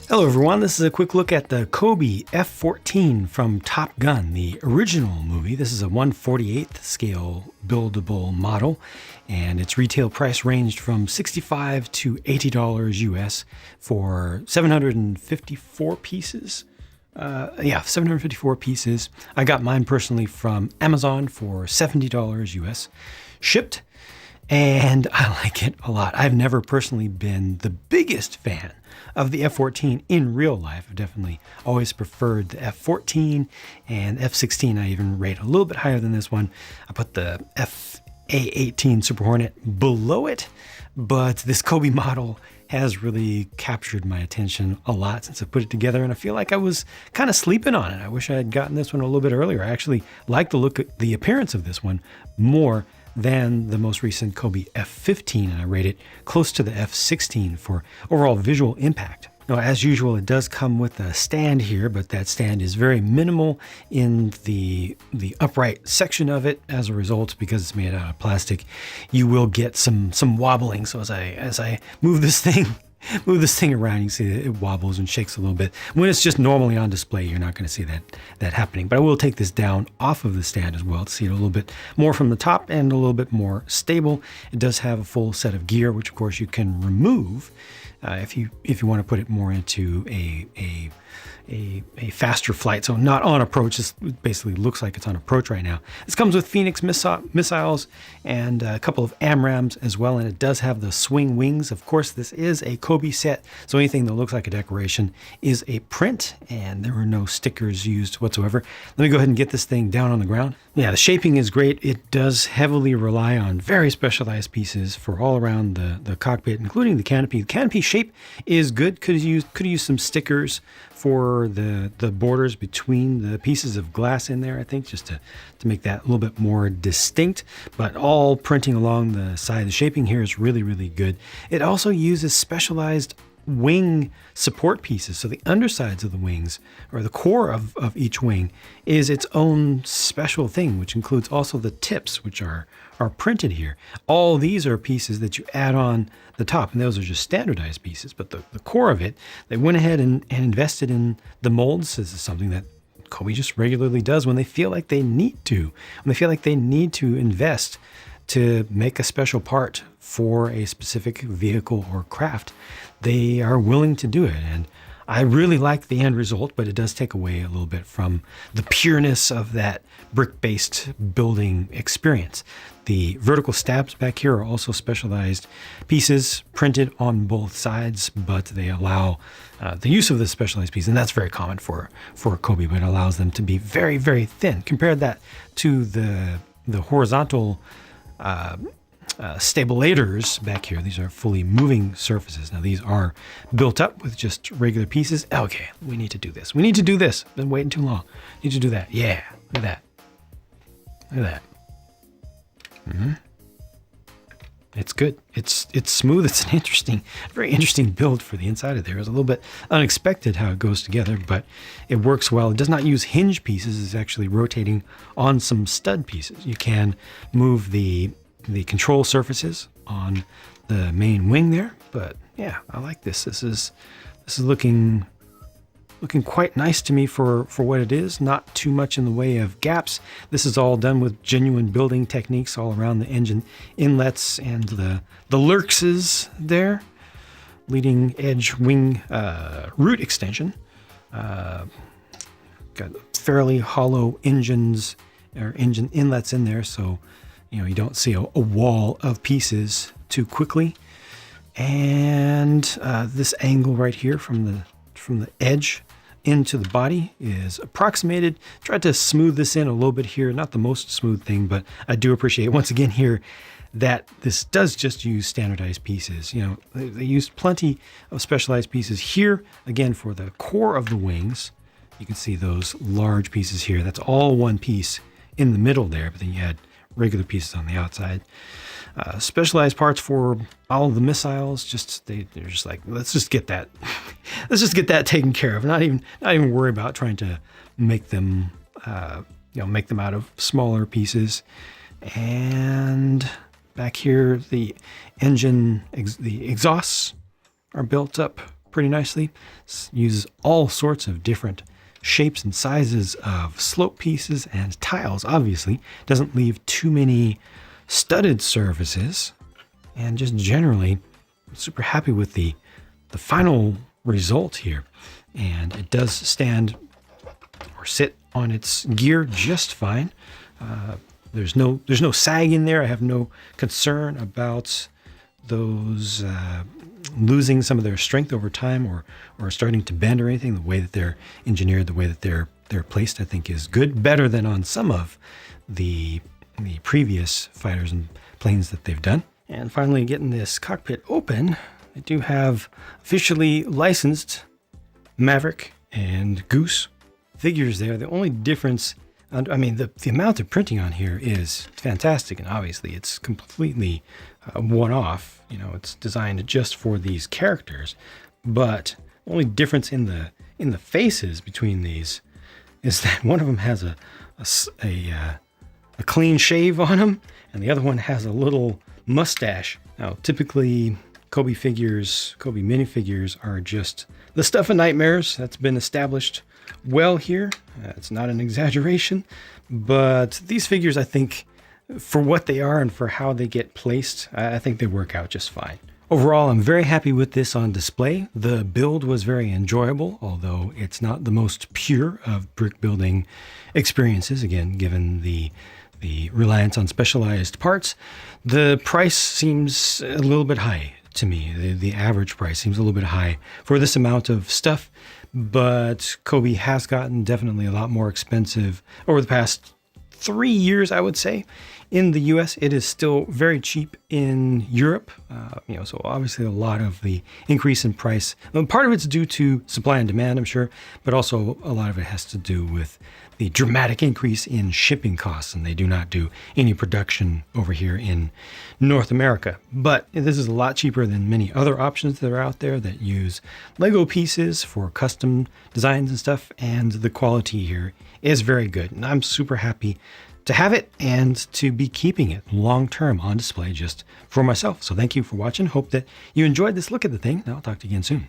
Hello everyone, this is a quick look at the COBI F-14 from Top Gun, the original movie. This is a 1/48th scale buildable model, and its retail price ranged from $65 to $80 US for 754 pieces. 754 pieces. I got mine personally from Amazon for $70 US shipped, and I like it a lot. I've never personally been the biggest fan of the F-14 in real life. I've definitely always preferred the F-14 and F-16. I even rate a little bit higher than this one. I put the F-A-18 Super Hornet below it, but this COBI model has really captured my attention a lot since I put it together, and I feel like I was kind of sleeping on it. I wish I had gotten this one a little bit earlier. I actually like the look, the appearance of this one more than the most recent COBI F-15, and I rate it close to the F-16 for overall visual impact. Now, as usual, it does come with a stand here, but that stand is very minimal in the upright section of it. As a result, because it's made out of plastic, you will get some wobbling. So as I move this thing around, you can see that it wobbles and shakes a little bit. When it's just normally on display, you're not going to see that happening. But I will take this down off of the stand as well to see it a little bit more from the top and a little bit more stable. It does have a full set of gear, which of course you can remove if you want to put it more into a faster flight. So not on approach. This basically looks like it's on approach right now. This comes with Phoenix missiles and a couple of AMRAAMs as well, and it does have the swing wings. Of course, this is a COBI set, so anything that looks like a decoration is a print, and there were no stickers used whatsoever. Let me go ahead and get this thing down on the ground. Yeah, the shaping is great. It does heavily rely on very specialized pieces for all around the cockpit, including the canopy. The canopy shape is good. Could use some stickers for the borders between the pieces of glass in there, I think, just to make that a little bit more distinct. But all printing along the side, the shaping here is really, really good. It also uses specialized wing support pieces. So the undersides of the wings, or the core of each wing, is its own special thing, which includes also the tips, which are printed here. All these are pieces that you add on the top, and those are just standardized pieces. But the core of it, they went ahead and invested in the molds. This is something that COBI just regularly does when they feel like they need to. When they feel like they need to invest to make a special part for a specific vehicle or craft, they are willing to do it. And I really like the end result, but it does take away a little bit from the pureness of that brick-based building experience. The vertical stabs back here are also specialized pieces printed on both sides, but they allow the use of this specialized piece, and that's very common for COBI, but it allows them to be very, very thin. Compare that to the horizontal stabilators back here. These are fully moving surfaces. Now these are built up with just regular pieces. Okay, we need to do this. We need to do this. Been waiting too long. Need to do that. Yeah, look at that. Look at that. It's good. It's smooth. It's an very interesting build for the inside of there. It's a little bit unexpected how it goes together, but it works well. It does not use hinge pieces. It's actually rotating on some stud pieces. You can move the control surfaces on the main wing there, but yeah, I like this. This is looking quite nice to me for what it is. Not too much in the way of gaps. This is all done with genuine building techniques all around the engine inlets and the lurkses there. Leading edge wing root extension. Got fairly hollow engines or engine inlets in there, so you don't see a wall of pieces too quickly. And this angle right here from the edge into the body is approximated. Tried to smooth this in a little bit here. Not the most smooth thing, but I do appreciate once again here that this does just use standardized pieces. They used plenty of specialized pieces here. Again, for the core of the wings, you can see those large pieces here. That's all one piece in the middle there, but then you had regular pieces on the outside. Specialized parts for all of the missiles. They're just like, let's just get that taken care of. Not even worry about trying to make them make them out of smaller pieces. And back here, the engine, the exhausts are built up pretty nicely. Uses all sorts of different shapes and sizes of slope pieces and tiles, obviously. Doesn't leave too many studded surfaces. And just generally, I'm super happy with the final result here. And it does stand or sit on its gear just fine. There's no sag in there. I have no concern about those losing some of their strength over time or starting to bend or anything. The way that they're engineered, the way that they're placed, I think is good, better than on some of the previous fighters and planes that they've done. And finally, getting this cockpit open, I do have officially licensed Maverick and Goose figures there. The only difference, I mean, the amount of printing on here is fantastic, and obviously it's completely one-off. You know, it's designed just for these characters, but the only difference in the faces between these is that one of them has a clean shave on him, and the other one has a little mustache. Now, typically, COBI minifigures are just the stuff of nightmares. That's been established well here. It's not an exaggeration, but these figures, I think, for what they are and for how they get placed, I think they work out just fine. Overall, I'm very happy with this on display. The build was very enjoyable, although it's not the most pure of brick building experiences, again, given the reliance on specialized parts. The price seems a little bit high to me. The average price seems a little bit high for this amount of stuff, but COBI has gotten definitely a lot more expensive over the past 3 years, I would say. In the US, it is still very cheap in Europe. So obviously a lot of the increase in price, part of it's due to supply and demand, I'm sure, but also a lot of it has to do with the dramatic increase in shipping costs, and they do not do any production over here in North America. But this is a lot cheaper than many other options that are out there that use Lego pieces for custom designs and stuff, and the quality here is very good. And I'm super happy to have it and to be keeping it long-term on display just for myself. So thank you for watching. Hope that you enjoyed this look at the thing, and I'll talk to you again soon.